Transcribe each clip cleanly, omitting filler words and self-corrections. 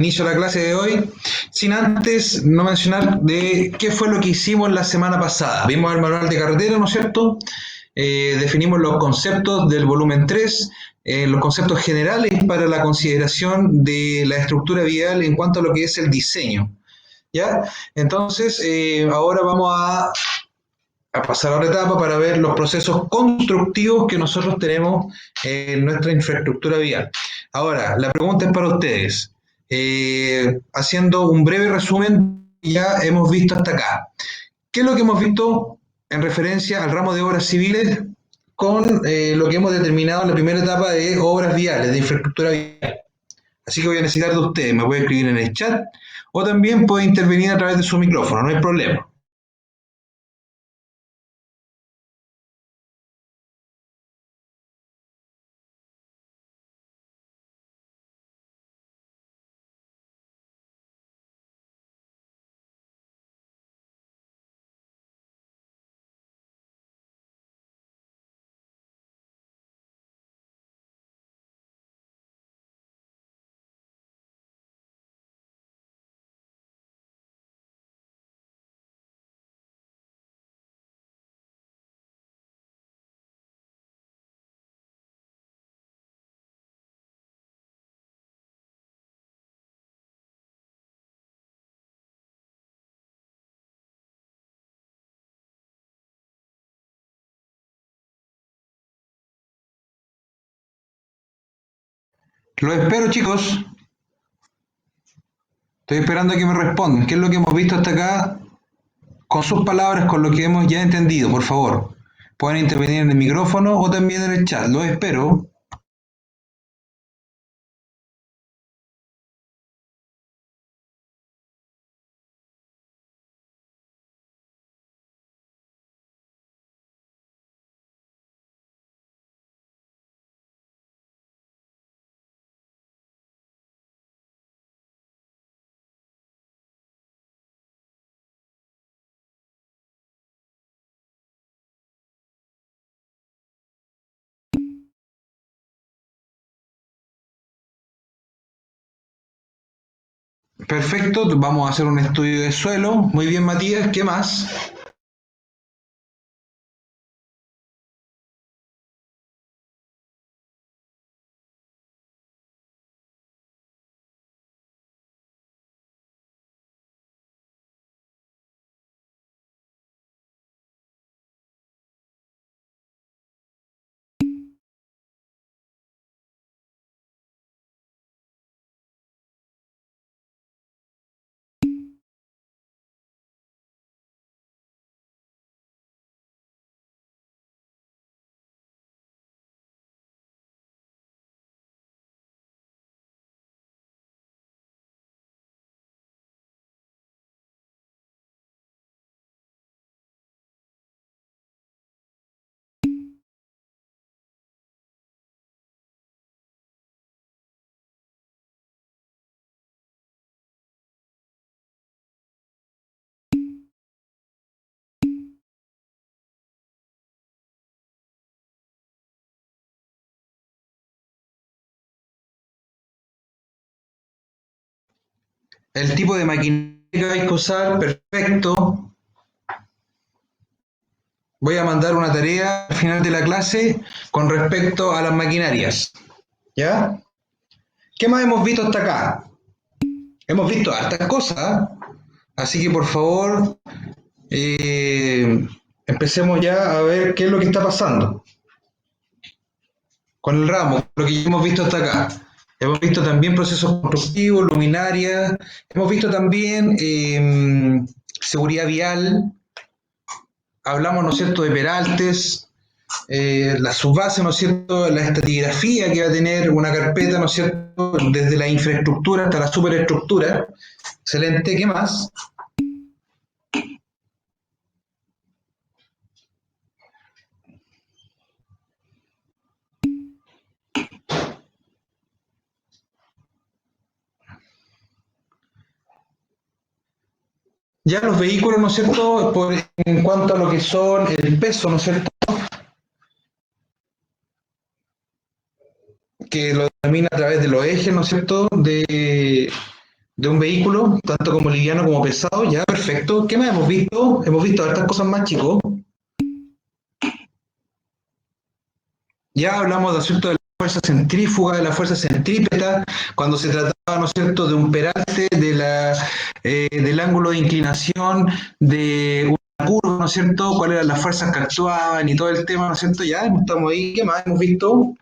Inicio la clase de hoy, sin antes no mencionar de qué fue lo que hicimos la semana pasada. Vimos el manual de carretera, ¿no es cierto? Definimos los conceptos del volumen 3, los conceptos generales para la consideración de la estructura vial en cuanto a lo que es el diseño. ¿Ya? Entonces, ahora vamos a pasar a otra etapa para ver los procesos constructivos que nosotros tenemos en nuestra infraestructura vial. Ahora, la pregunta es para ustedes. Haciendo un breve resumen, ya hemos visto hasta acá. ¿Qué es lo que hemos visto en referencia al ramo de obras civiles con lo que hemos determinado en la primera etapa de obras viales, de infraestructura vial? Así que voy a necesitar de ustedes, me puede escribir en el chat o también puede intervenir a través de su micrófono, no hay problema. Los espero, chicos. Estoy esperando a que me respondan. ¿Qué es lo que hemos visto hasta acá? Con sus palabras, con lo que hemos ya entendido, por favor. Pueden intervenir en el micrófono o también en el chat. Los espero. Perfecto, vamos a hacer un estudio de suelo. Muy bien, Matías, ¿qué más? El tipo de maquinaria que vais a usar, perfecto. Voy a mandar una tarea al final de la clase con respecto a las maquinarias. ¿Ya? ¿Qué más hemos visto hasta acá? Hemos visto hartas cosas, así que por favor, empecemos ya a ver qué es lo que está pasando con el ramo, lo que ya hemos visto hasta acá. Hemos visto también procesos constructivos, luminarias, hemos visto también seguridad vial, hablamos, ¿no es cierto?, de peraltes, la subbase, ¿no es cierto?, la estratigrafía que va a tener una carpeta, ¿no es cierto?, desde la infraestructura hasta la superestructura. Excelente, ¿qué más? Ya los vehículos, ¿no es cierto?, en cuanto a lo que son el peso, ¿no es cierto?, que lo determina a través de los ejes, ¿no es cierto?, de un vehículo, tanto como liviano como pesado, ya, perfecto. ¿Qué más hemos visto? Hemos visto estas cosas más, chicos. Ya hablamos de asunto de la fuerza centrífuga, de la fuerza centrípeta, cuando se trataba, ¿no es cierto?, de un peralte, del ángulo de inclinación, de una curva, ¿no es cierto?, cuáles eran las fuerzas que actuaban y todo el tema, ¿no es cierto? Ya estamos ahí, ¿qué más hemos visto?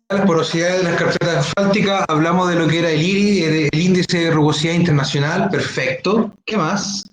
Las porosidades de las carpetas asfálticas, hablamos de lo que era el IRI, el índice de rugosidad internacional, perfecto. ¿Qué más?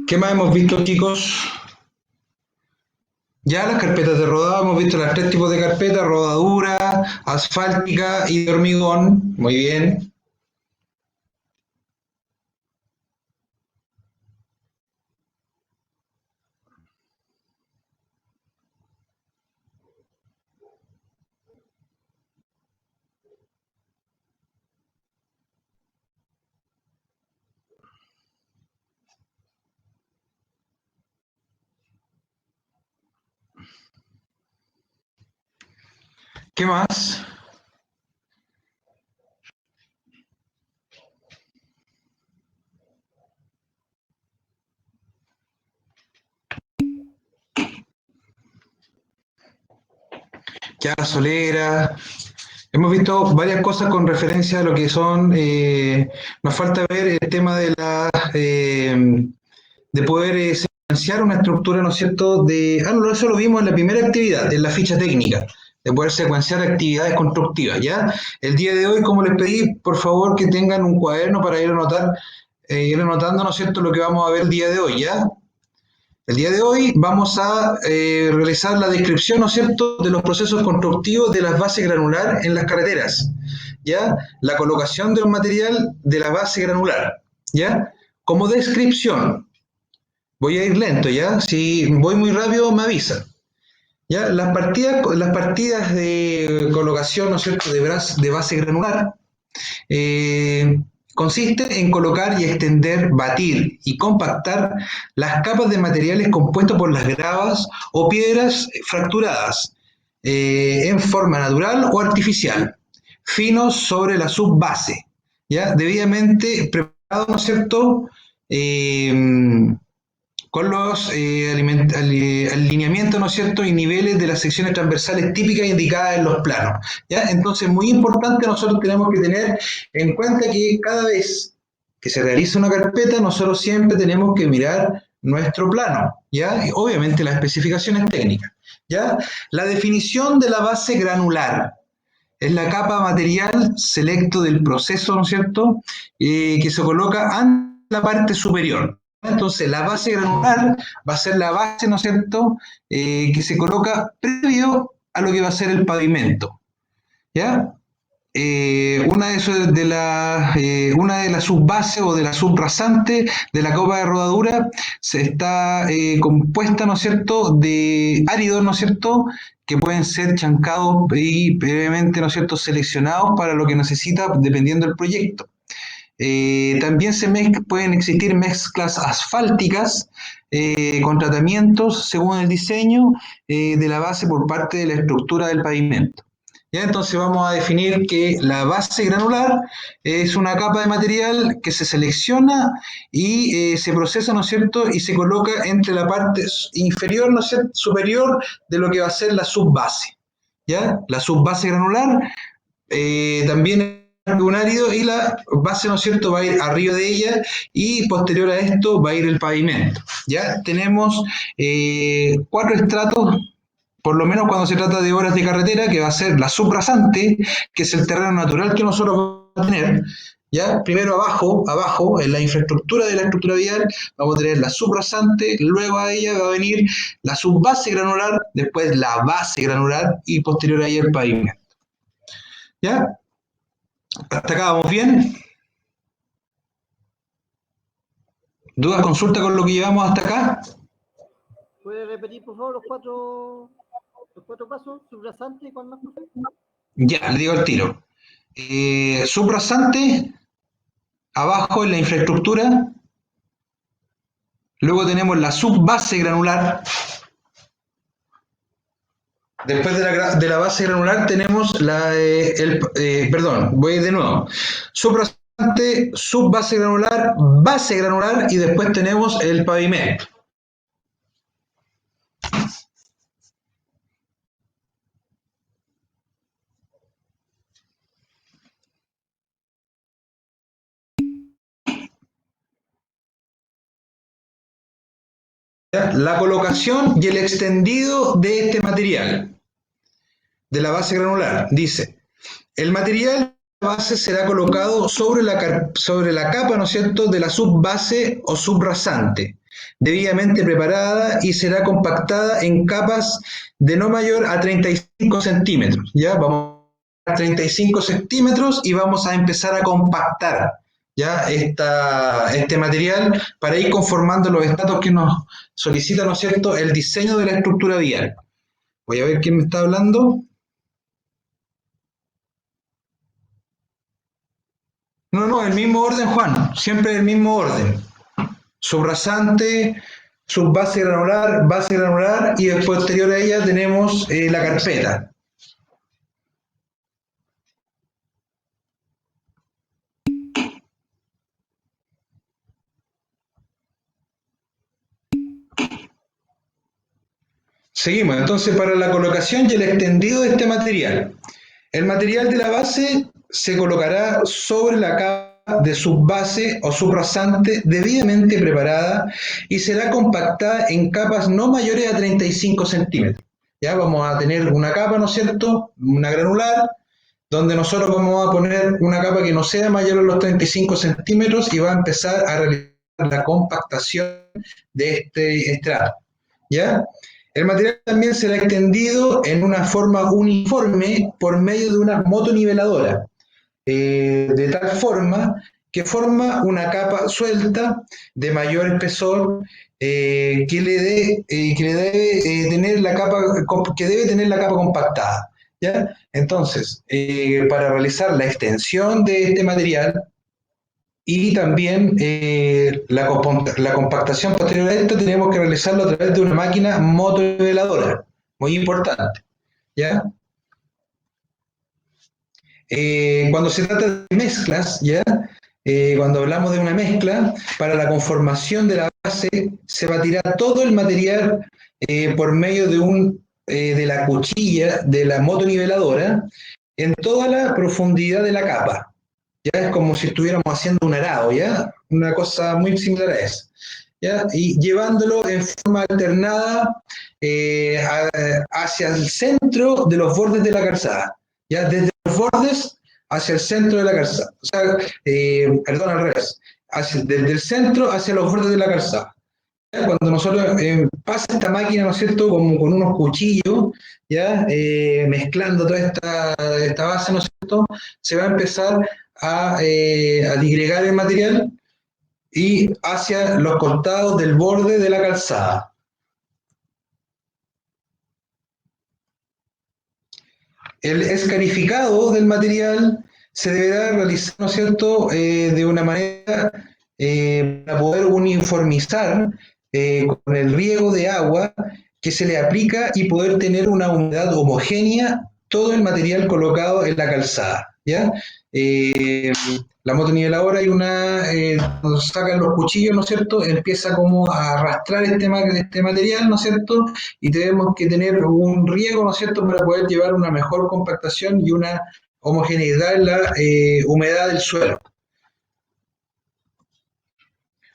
¿Qué más hemos visto, chicos? Ya las carpetas de rodado, hemos visto los tres tipos de carpetas, rodadura, asfáltica y de hormigón. Muy bien. ¿Qué más? Ya la solera. Hemos visto varias cosas con referencia a lo que son. Nos falta ver el tema de poder secuenciar una estructura, ¿no es cierto? No, eso lo vimos en la primera actividad, en la ficha técnica, de poder secuenciar actividades constructivas, ¿ya? El día de hoy, como les pedí, por favor que tengan un cuaderno para ir anotando, ¿no es cierto?, lo que vamos a ver el día de hoy, ¿ya? El día de hoy vamos a realizar la descripción, ¿no es cierto?, de los procesos constructivos de las bases granular en las carreteras, ¿ya? La colocación del material de la base granular, ¿ya? Como descripción, voy a ir lento, ¿ya? Si voy muy rápido, me avisa. ¿Ya? Las partidas de colocación, ¿no es cierto?, de base granular, eh, consiste en colocar y extender, batir y compactar las capas de materiales compuestos por las gravas o piedras fracturadas en forma natural o artificial, finos sobre la subbase, ¿ya? Debidamente preparado, ¿no es cierto?, Eh, con los alineamientos, ¿no es cierto?, y niveles de las secciones transversales típicas indicadas en los planos, ¿ya? Entonces, muy importante, nosotros tenemos que tener en cuenta que cada vez que se realiza una carpeta, nosotros siempre tenemos que mirar nuestro plano, ¿ya? Y obviamente las especificaciones técnicas, ¿ya? La definición de la base granular es la capa material selecto del proceso, ¿no es cierto?, que se coloca ante la parte superior. Entonces, la base granular va a ser la base, ¿no es cierto?, que se coloca previo a lo que va a ser el pavimento, ¿ya? Una de las subbases o de la subrasante de la capa de rodadura se está compuesta, ¿no es cierto?, de áridos, ¿no es cierto?, que pueden ser chancados y previamente, ¿no es cierto?, seleccionados para lo que necesita dependiendo del proyecto. También pueden existir mezclas asfálticas con tratamientos según el diseño de la base por parte de la estructura del pavimento. ¿Ya? Entonces vamos a definir que la base granular es una capa de material que se selecciona y se procesa, ¿no es cierto?, y se coloca entre la parte inferior, ¿no es cierto?, superior de lo que va a ser la subbase. ¿Ya? La subbase granular también un árido y la base, ¿no es cierto?, va a ir arriba de ella y posterior a esto va a ir el pavimento. Ya tenemos 4 estratos, por lo menos cuando se trata de obras de carretera, que va a ser la subrasante, que es el terreno natural que nosotros vamos a tener. ¿Ya? Primero abajo, en la infraestructura de la estructura vial, vamos a tener la subrasante, luego a ella va a venir la subbase granular, después la base granular y posterior a ella el pavimento. ¿Ya? ¿Hasta acá vamos bien? ¿Dudas, consulta con lo que llevamos hasta acá? ¿Puede repetir, por favor, los cuatro pasos? ¿Subrasante? ¿Cuál más, profe? Ya, le digo al tiro. Subrasante, abajo en la infraestructura. Luego tenemos la subbase granular. Después de la base granular tenemos perdón, voy de nuevo. Subrasante, subbase granular, base granular y después tenemos el pavimento. La colocación y el extendido de este material, de la base granular. Dice, el material base será colocado sobre la capa, ¿no es cierto?, de la subbase o subrasante, debidamente preparada y será compactada en capas de no mayor a 35 centímetros. Ya vamos a 35 centímetros y vamos a empezar a compactar ya este material para ir conformando los estratos que nos solicita, ¿no es cierto?, el diseño de la estructura vial. Voy a ver quién me está hablando. No, no, el mismo orden, Juan, siempre el mismo orden. Subrasante, base granular y después posterior a ella tenemos la carpeta. Seguimos, entonces para la colocación y el extendido de este material. El material de la base se colocará sobre la capa de subbase o subrasante debidamente preparada y será compactada en capas no mayores a 35 centímetros. Ya vamos a tener una capa, ¿no es cierto?, una granular, donde nosotros vamos a poner una capa que no sea mayor a los 35 centímetros y va a empezar a realizar la compactación de este estrato. ¿Ya? El material también será extendido en una forma uniforme por medio de una motoniveladora, de tal forma que forma una capa suelta de mayor espesor que debe tener la capa compactada. ¿Ya? Entonces, para realizar la extensión de este material y también la compactación posterior a esto tenemos que realizarlo a través de una máquina motoniveladora, muy importante. ¿Ya? Cuando se trata de mezclas, ¿ya? Cuando hablamos de una mezcla, para la conformación de la base se va a tirar todo el material por medio de la cuchilla de la motoniveladora en toda la profundidad de la capa. Ya es como si estuviéramos haciendo un arado, ¿ya? Una cosa muy similar a eso. ¿Ya? Y llevándolo en forma alternada hacia el centro de los bordes de la calzada. ¿Ya? Desde los bordes hacia el centro de la calzada. O sea, perdón, al revés. Desde el centro hacia los bordes de la calzada. ¿Ya? Cuando nosotros pasa esta máquina, ¿no es cierto?, como con unos cuchillos, ¿ya? Mezclando toda esta base, ¿no es cierto?, se va a empezar a disgregar el material y hacia los costados del borde de la calzada. El escarificado del material se deberá realizar, ¿no es cierto?, de una manera para poder uniformizar con el riego de agua que se le aplica y poder tener una humedad homogénea todo el material colocado en la calzada. ¿Ya? La motoniveladora hay cuando sacan los cuchillos, ¿no es cierto?, empieza como a arrastrar este material, ¿no es cierto?, y tenemos que tener un riego, ¿no es cierto?, para poder llevar una mejor compactación y una homogeneidad en la humedad del suelo.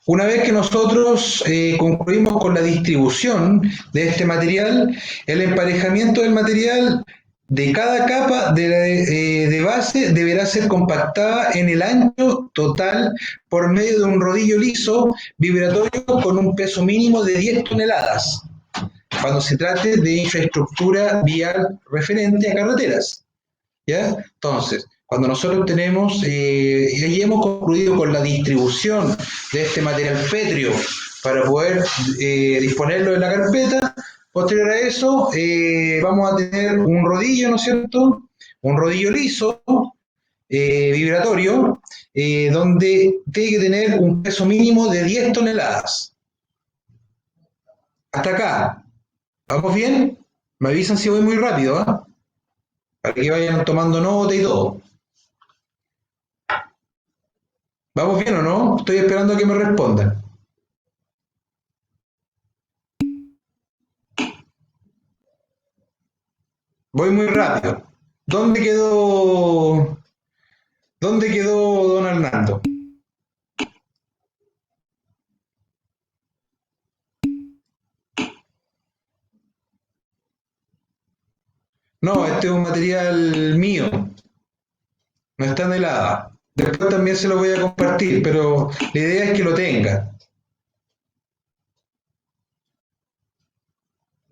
Una vez que nosotros concluimos con la distribución de este material, el emparejamiento del material de cada capa de base deberá ser compactada en el ancho total por medio de un rodillo liso vibratorio con un peso mínimo de 10 toneladas, cuando se trate de infraestructura vial referente a carreteras. ¿Ya? Entonces, cuando nosotros tenemos, y hemos concluido con la distribución de este material pétreo para poder disponerlo en la carpeta, posterior a eso vamos a tener un rodillo, ¿no es cierto? Un rodillo liso, vibratorio, donde tiene que tener un peso mínimo de 10 toneladas. Hasta acá. ¿Vamos bien? Me avisan si voy muy rápido, ¿eh? Para que vayan tomando nota y todo. ¿Vamos bien o no? Estoy esperando a que me respondan. Voy muy rápido. ¿Dónde quedó? ¿Dónde quedó don Hernando? No, este es un material mío. No está en helada. Después también se lo voy a compartir, pero la idea es que lo tenga.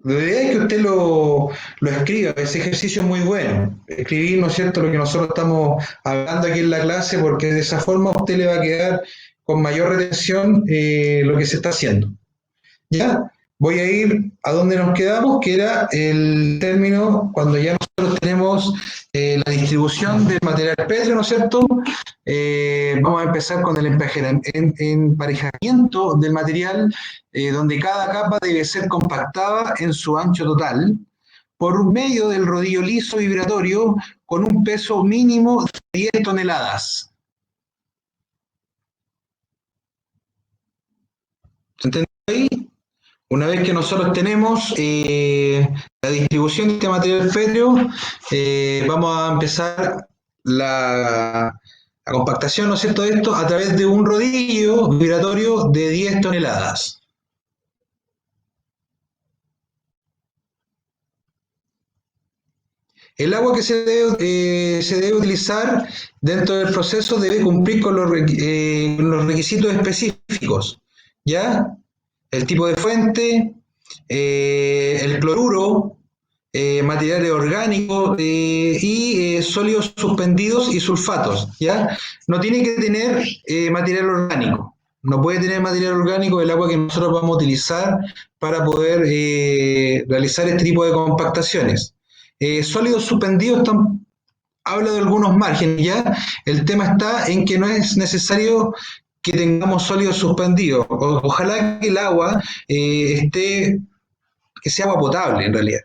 La idea es que usted lo escriba, ese ejercicio es muy bueno. Escribir, ¿no es cierto?, lo que nosotros estamos hablando aquí en la clase, porque de esa forma a usted le va a quedar con mayor retención lo que se está haciendo. ¿Ya? Voy a ir a donde nos quedamos, que era el término cuando ya nosotros tenemos la distribución del material pétreo, ¿no es cierto? Vamos a empezar con el emparejamiento del material, donde cada capa debe ser compactada en su ancho total por medio del rodillo liso vibratorio con un peso mínimo de 10 toneladas. ¿Se entiende ahí? Una vez que nosotros tenemos la distribución de este material pétreo, vamos a empezar la compactación, ¿no es cierto?, de esto a través de un rodillo vibratorio de 10 toneladas. El agua que se debe utilizar dentro del proceso debe cumplir con los requisitos específicos, ¿ya? El tipo de fuente, el cloruro, materiales orgánicos y sólidos suspendidos y sulfatos, ¿ya? No tiene que tener material orgánico, no puede tener material orgánico el agua que nosotros vamos a utilizar para poder realizar este tipo de compactaciones. Sólidos suspendidos habla de algunos márgenes, ¿ya? El tema está en que no es necesario que tengamos sólidos suspendidos. Ojalá que el agua que sea agua potable en realidad,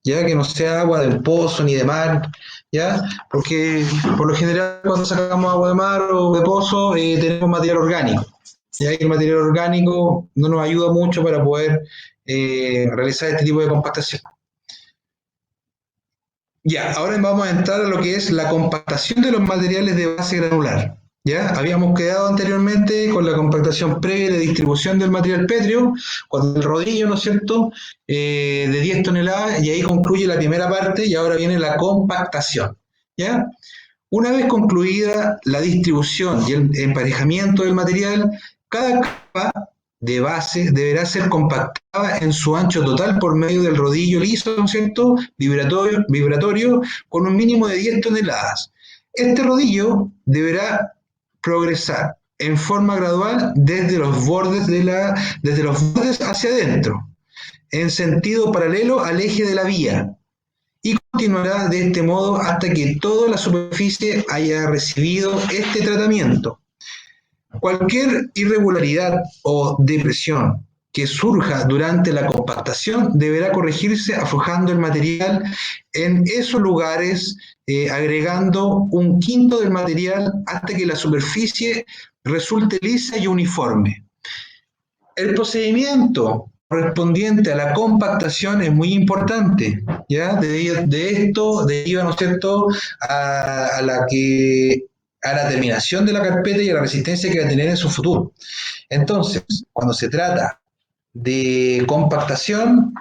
ya que no sea agua del pozo ni de mar, ya, porque por lo general cuando sacamos agua de mar o de pozo tenemos material orgánico, ya que el material orgánico no nos ayuda mucho para poder realizar este tipo de compactación. Ya, ahora vamos a entrar a lo que es la compactación de los materiales de base granular. Ya, habíamos quedado anteriormente con la compactación previa de distribución del material pétreo, con el rodillo, ¿no es cierto?, de 10 toneladas, y ahí concluye la primera parte, y ahora viene la compactación. ¿Ya? Una vez concluida la distribución y el emparejamiento del material, cada capa de base deberá ser compactada en su ancho total por medio del rodillo liso, ¿no es cierto?, vibratorio con un mínimo de 10 toneladas. Este rodillo deberá progresar en forma gradual desde los bordes hacia adentro, en sentido paralelo al eje de la vía, y continuará de este modo hasta que toda la superficie haya recibido este tratamiento. Cualquier irregularidad o depresión que surja durante la compactación deberá corregirse aflojando el material en esos lugares, agregando un quinto del material hasta que la superficie resulte lisa y uniforme. El procedimiento correspondiente a la compactación es muy importante, ¿ya? De esto deriva, ¿no es cierto?, a la terminación de la carpeta y a la resistencia que va a tener en su futuro. Entonces, cuando se trata de compactación,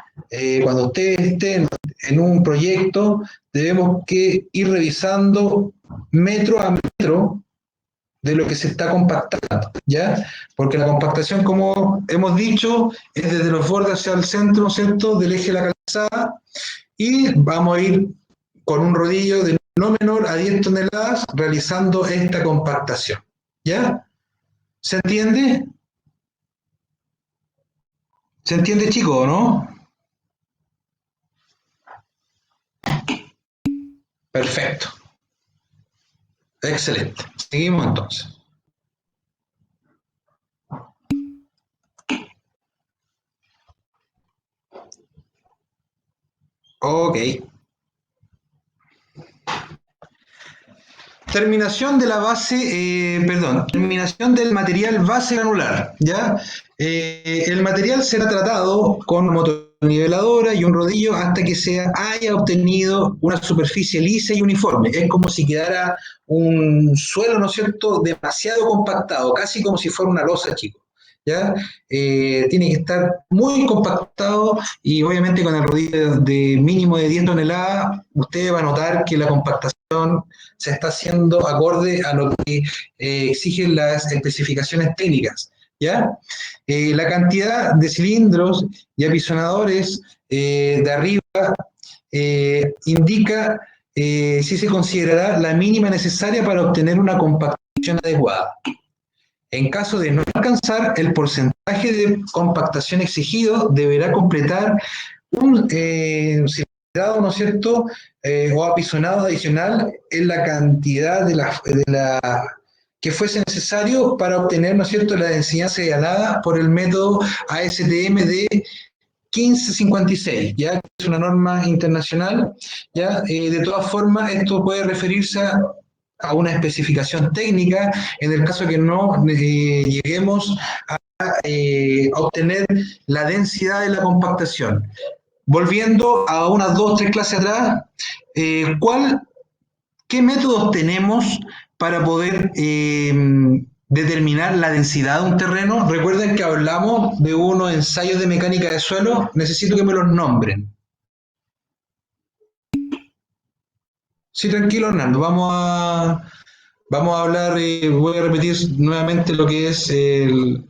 cuando usted esté en un proyecto, debemos que ir revisando metro a metro de lo que se está compactando, ¿ya? Porque la compactación, como hemos dicho, es desde los bordes hacia el centro, ¿cierto?, del eje de la calzada, y vamos a ir con un rodillo de no menor a 10 toneladas realizando esta compactación. ¿Ya? ¿Se entiende? ¿Se entiende, chico, no? Perfecto. Excelente. Seguimos entonces. Ok. Terminación de la base, terminación del material base granular, ¿ya? El material será tratado con motoniveladora y un rodillo hasta que se haya obtenido una superficie lisa y uniforme. Es como si quedara un suelo, ¿no es cierto?, demasiado compactado, casi como si fuera una losa, chicos. ¿Ya? Tiene que estar muy compactado y obviamente con el rodillo de mínimo de 10 toneladas, usted va a notar que la compactación se está haciendo acorde a lo que exigen las especificaciones técnicas. ¿Ya? La cantidad de cilindros y apisonadores de arriba indica si se considerará la mínima necesaria para obtener una compactación adecuada. En caso de no alcanzar el porcentaje de compactación exigido, deberá completar un cilindrado, ¿no es cierto?, o apisonado adicional en la cantidad que fuese necesario para obtener, ¿no es cierto?, la densidad señalada por el método ASTM de 1556, ya que es una norma internacional, ya de todas formas esto puede referirse a una especificación técnica en el caso que no lleguemos a obtener la densidad de la compactación. Volviendo a unas 2 o 3 clases atrás, ¿cuál ¿qué métodos tenemos para poder determinar la densidad de un terreno? Recuerden que hablamos de unos ensayos de mecánica de suelo, necesito que me los nombren. Sí, tranquilo, Hernando, vamos a hablar, voy a repetir nuevamente lo que es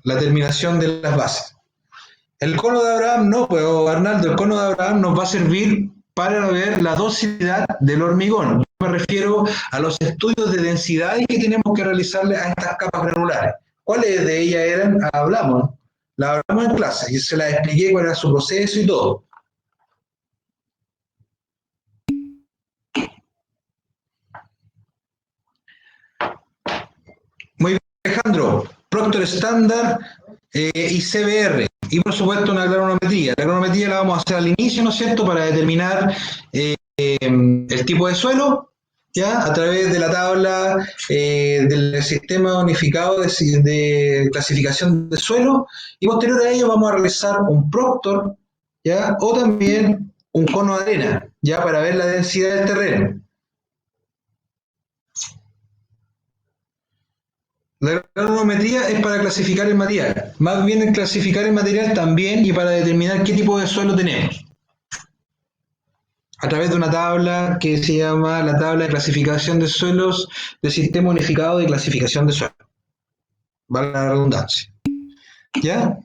la terminación de las bases. El cono de Abraham no, pues Arnaldo, el cono de Abraham nos va a servir para ver la dosicidad del hormigón. Yo me refiero a los estudios de densidades que tenemos que realizarle a estas capas granulares. ¿Cuáles de ellas eran? Hablamos, la hablamos en clase y se las expliqué cuál era su proceso y todo. Muy bien, Alejandro. Proctor Standard y CBR. Y por supuesto una granulometría. La granulometría la vamos a hacer al inicio, ¿no es cierto?, para determinar el tipo de suelo, ¿ya? A través de la tabla del sistema unificado de clasificación de suelo. Y posterior a ello vamos a realizar un Proctor, ¿ya? O también un cono de arena, ¿ya? Para ver la densidad del terreno. La granulometría es para clasificar el material, más bien en clasificar el material también y para determinar qué tipo de suelo tenemos, a través de una tabla que se llama la tabla de clasificación de suelos del Sistema Unificado de Clasificación de Suelos, vale la redundancia, ¿ya?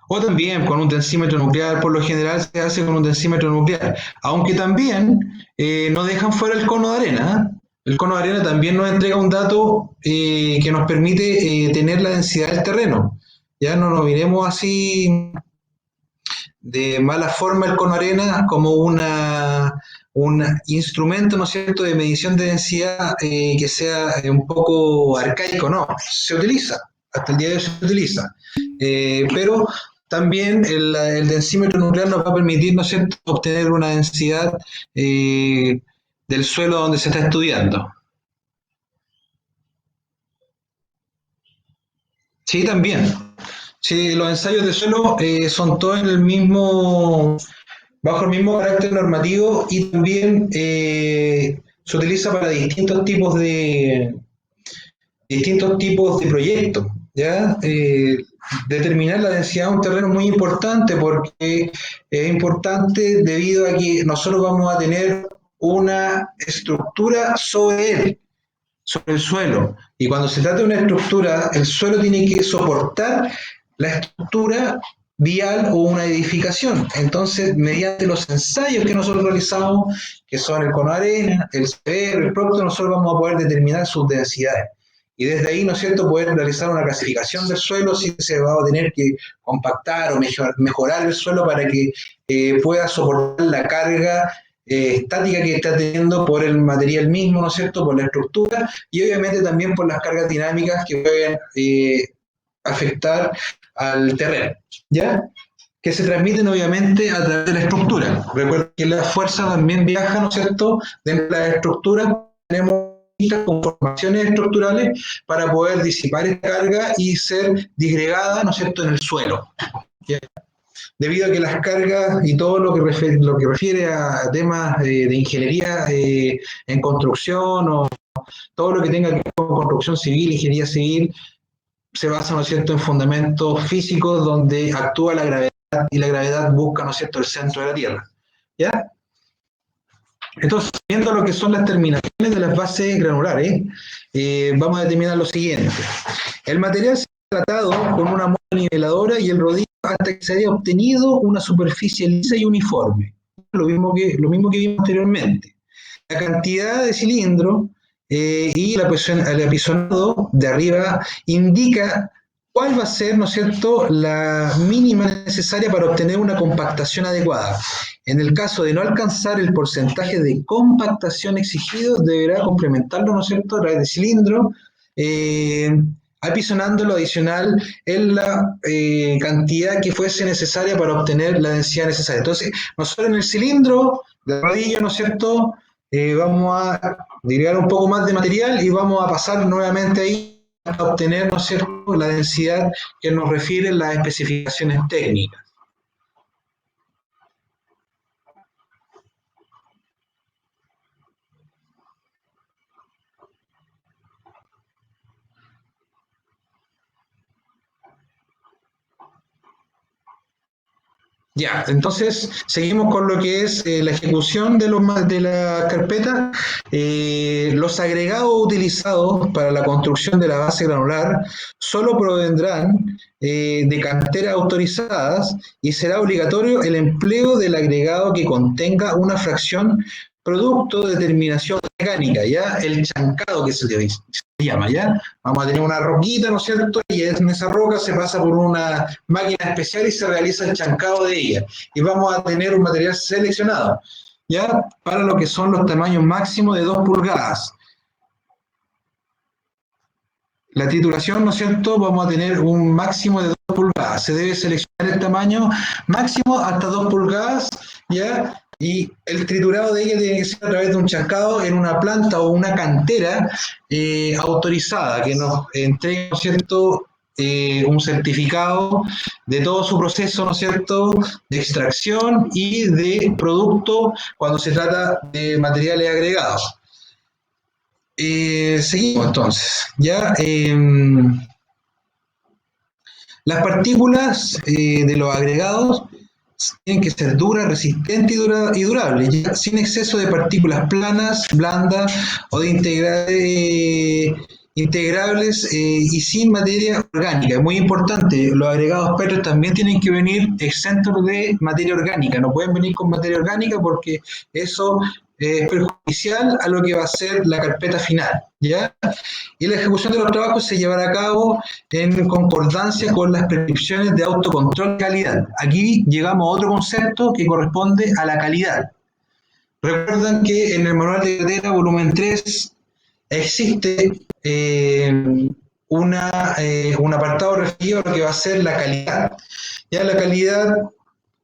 O también con un densímetro nuclear, por lo general se hace con un densímetro nuclear, aunque también no dejan fuera el cono de arena, ¿eh? El cono de arena también nos entrega un dato que nos permite tener la densidad del terreno. Ya no nos miremos así de mala forma el cono de arena como un instrumento, ¿no es cierto?, de medición de densidad que sea un poco arcaico, no, se utiliza, hasta el día de hoy se utiliza. Pero también el densímetro nuclear nos va a permitir, ¿no es cierto?, obtener una densidad del suelo donde se está estudiando. Sí, también. Sí, los ensayos de suelo son todos en el mismo, bajo el mismo carácter normativo y también se utiliza para distintos tipos de proyectos. ¿Ya? Determinar la densidad de un terreno es muy importante porque es importante debido a que nosotros vamos a tener una estructura sobre él, sobre el suelo. Y cuando se trata de una estructura, el suelo tiene que soportar la estructura vial o una edificación. Entonces, mediante los ensayos que nosotros realizamos, que son el CONARENA, el CBR, el PROCTO, nosotros vamos a poder determinar sus densidades. Y desde ahí, ¿no es cierto?, poder realizar una clasificación del suelo si se va a tener que compactar o mejorar el suelo para que pueda soportar la carga estática que está teniendo por el material mismo, ¿no es cierto?, por la estructura y obviamente también por las cargas dinámicas que pueden afectar al terreno, ¿ya? Que se transmiten obviamente a través de la estructura. Recuerden que la fuerza también viaja, ¿no es cierto?, dentro de las estructuras tenemos distintas conformaciones estructurales para poder disipar esta carga y ser disgregada, ¿no es cierto?, en el suelo. ¿Ya? Debido a que las cargas y todo lo que refiere a temas de ingeniería en construcción o todo lo que tenga que ver con construcción civil, ingeniería civil, se basa, ¿no es cierto?, en fundamentos físicos donde actúa la gravedad y la gravedad busca, ¿no es cierto?, el centro de la Tierra. ¿Ya? Entonces, viendo lo que son las terminaciones de las bases granulares, vamos a determinar lo siguiente. El material se ha tratado con una muestra niveladora y el rodillo hasta que se haya obtenido una superficie lisa y uniforme. Lo mismo que vimos anteriormente. La cantidad de cilindros y el apisonado de arriba indica cuál va a ser, ¿no es cierto?, la mínima necesaria para obtener una compactación adecuada. En el caso de no alcanzar el porcentaje de compactación exigido, deberá complementarlo, ¿no es cierto?, a través de cilindro, apisonando lo adicional en la cantidad que fuese necesaria para obtener la densidad necesaria. Entonces, nosotros en el cilindro de rodillo, ¿no es cierto?, vamos a agregar un poco más de material y vamos a pasar nuevamente ahí a obtener, ¿no es cierto?, la densidad que nos refieren las especificaciones técnicas. Ya, entonces seguimos con lo que es la ejecución de la carpeta. Los agregados utilizados para la construcción de la base granular solo provendrán de canteras autorizadas y será obligatorio el empleo del agregado que contenga una fracción producto de terminación mecánica, ¿ya? El chancado que se llama, ¿ya? Vamos a tener una roquita, ¿no es cierto? Y en esa roca se pasa por una máquina especial y se realiza el chancado de ella. Y vamos a tener un material seleccionado, ¿ya? Para lo que son los tamaños máximos de 2 pulgadas. La titulación, ¿no es cierto? Vamos a tener un máximo de 2 pulgadas. Se debe seleccionar el tamaño máximo hasta 2 pulgadas, ¿ya? Y el triturado de ella tiene que ser a través de un chancado en una planta o una cantera autorizada que nos entregue, ¿no es cierto?, un certificado de todo su proceso, ¿no es cierto?, de extracción y de producto cuando se trata de materiales agregados. Seguimos entonces. Ya, las partículas de los agregados tienen que ser duras, resistentes y durables, ¿ya? Sin exceso de partículas planas, blandas o de integrables y sin materia orgánica. Es muy importante, los agregados PETROS también tienen que venir exentos de materia orgánica, no pueden venir con materia orgánica porque eso es perjudicial a lo que va a ser la carpeta final, ¿ya? Y la ejecución de los trabajos se llevará a cabo en concordancia con las prescripciones de autocontrol de calidad. Aquí llegamos a otro concepto que corresponde a la calidad. Recuerdan que en el manual de carretera, volumen 3, existe un apartado referido a lo que va a ser la calidad. Ya la calidad,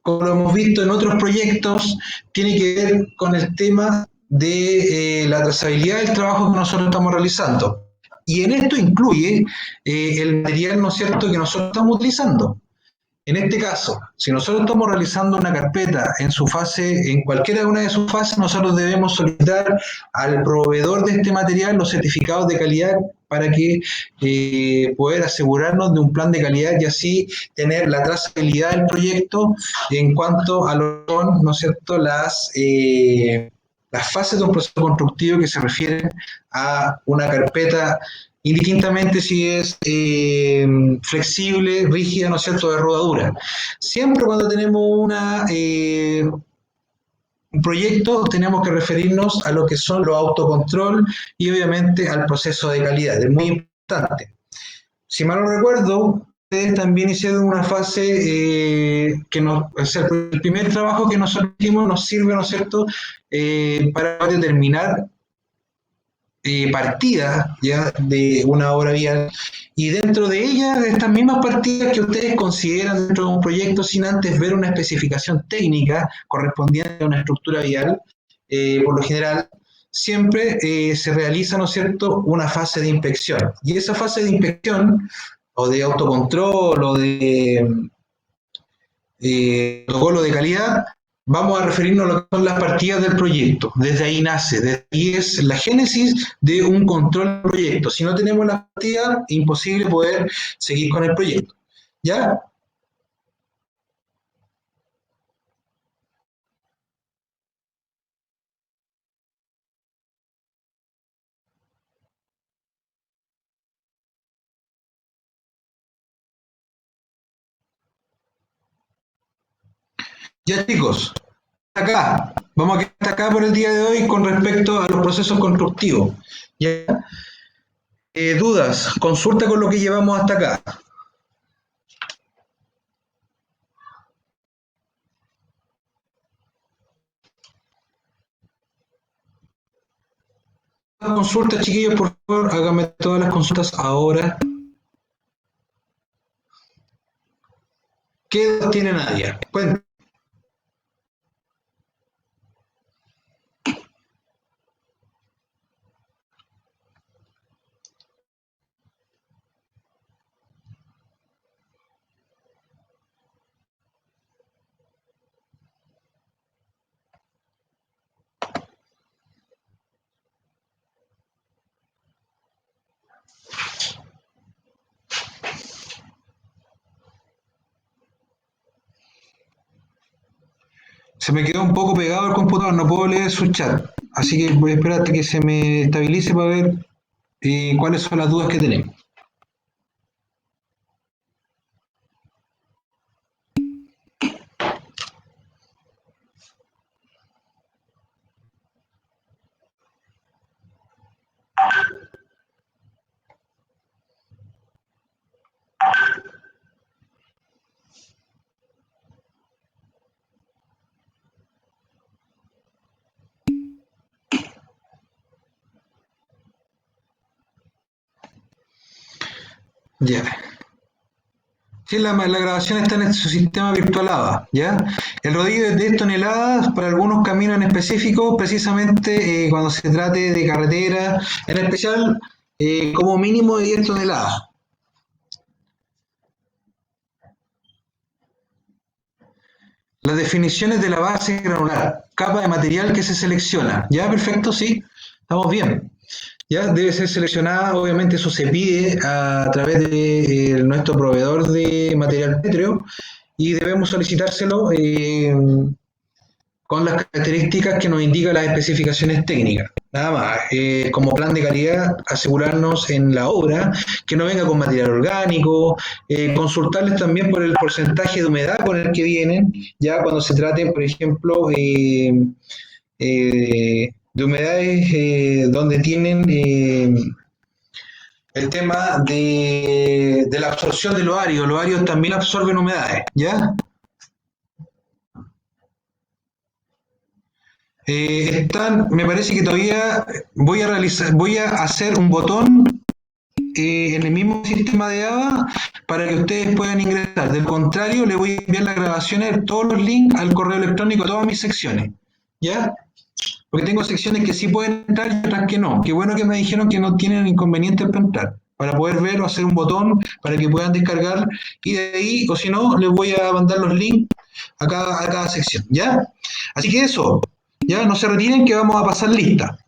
como lo hemos visto en otros proyectos, tiene que ver con el tema de la trazabilidad del trabajo que nosotros estamos realizando. Y en esto incluye el material, ¿no es cierto?, que nosotros estamos utilizando. En este caso, si nosotros estamos realizando una carpeta en su fase, en cualquiera de una de sus fases, nosotros debemos solicitar al proveedor de este material los certificados de calidad para que poder asegurarnos de un plan de calidad y así tener la trazabilidad del proyecto en cuanto a lo que son, ¿no es cierto?, las fases de un proceso constructivo que se refieren a una carpeta indistintamente si es flexible, rígida, ¿no es cierto?, de rodadura. Siempre cuando tenemos un proyecto tenemos que referirnos a lo que son los autocontrol y obviamente al proceso de calidad. Es muy importante. Si mal no recuerdo, ustedes también hicieron una fase o sea, el primer trabajo que nosotros hicimos nos sirve, ¿no es cierto?, para determinar partidas ya de una obra vial y dentro de ellas, de estas mismas partidas que ustedes consideran dentro de un proyecto sin antes ver una especificación técnica correspondiente a una estructura vial, por lo general siempre se realiza, ¿no es cierto?, una fase de inspección. Y esa fase de inspección o de autocontrol o de protocolo de calidad, vamos a referirnos a lo que son las partidas del proyecto. Desde ahí nace, desde ahí es la génesis de un control del proyecto. Si no tenemos la partida, imposible poder seguir con el proyecto. ¿Ya? Ya chicos, acá, vamos a quedar hasta acá por el día de hoy con respecto a los procesos constructivos. ¿Ya? Dudas, consulta con lo que llevamos hasta acá. Consulta, chiquillos, por favor, háganme todas las consultas ahora. ¿Qué dudas tiene Nadia? Cuéntame. Se me quedó un poco pegado el computador, no puedo leer su chat. Así que voy a esperar hasta que se me estabilice para ver cuáles son las dudas que tenemos. Ya. Sí, la grabación está en su sistema virtual AVA, ¿ya? El rodillo de 10 toneladas para algunos caminos en específico, precisamente cuando se trate de carretera, en especial como mínimo de 10 toneladas. Las definiciones de la base granular, capa de material que se selecciona. Ya, perfecto, sí, estamos bien. Ya debe ser seleccionada, obviamente eso se pide a través de nuestro proveedor de material pétreo y debemos solicitárselo con las características que nos indican las especificaciones técnicas. Nada más, como plan de calidad, asegurarnos en la obra que no venga con material orgánico, consultarles también por el porcentaje de humedad con el que vienen, ya cuando se trate, por ejemplo, de humedades donde tienen el tema de la absorción del ovario. Los ovarios también absorben humedades, ¿ya? Me parece que todavía voy a hacer un botón en el mismo sistema de AVA para que ustedes puedan ingresar. Del contrario, le voy a enviar las grabaciones, todos los links al correo electrónico a todas mis secciones, ¿ya? Porque tengo secciones que sí pueden entrar y otras que no. Qué bueno que me dijeron que no tienen inconvenientes para entrar, para poder ver o hacer un botón para que puedan descargar y de ahí, o si no, les voy a mandar los links a cada sección, ¿ya? Así que eso, ya no se retiren que vamos a pasar lista.